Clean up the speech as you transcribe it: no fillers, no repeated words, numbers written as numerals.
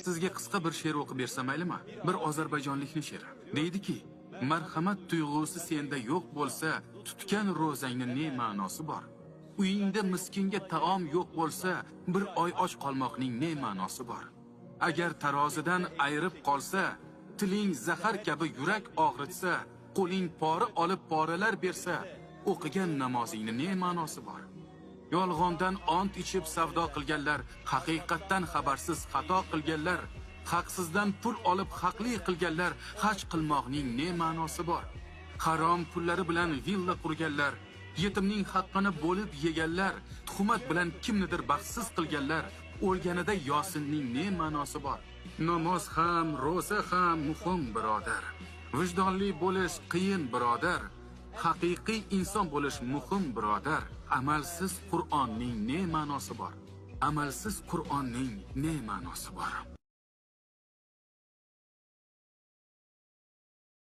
Sizga qisqa bir she'r o'qib bersam maylimi? Bir ozarbayjonlikning she'ri. Deydiki, marhamat tuyg'usi senda yo'q bo'lsa, tutgan ro'zangni ne ma'nosi bor? Uyingda miskinga taom yo'q bo'lsa, bir oy och qolmoqning ne ma'nosi bor? Agar tarozidan ayirib qolsa, tiling zahar kabi yurak og'ritsa, qo'ling pora olib poralar bersa, o'qigan namozingni ne ma'nosi bor? Yolg'ondan ont ichib savdo qilganlar, haqiqatdan xabarsiz xato qilganlar, haqsizdan pul olib haqli qilganlar, haj qilmoqning ne ma'nosi bor? Harom pullari bilan villa qurganlar, yetimning haqqini bo'lib yeganlar, tuhmat bilan kimnidir baxtsiz qilganlar, o'lganida yosinning ne ma'nosi bor? Namoz ham, ro'za ham muhim birodar. Vijdonli bo'lish qiyin birodar. Haqiqiy inson bo'lish muhim birodar. Amalsiz Qur'onning ne ma'nosi bor? Amalsiz Qur'onning ne ma'nosi bor?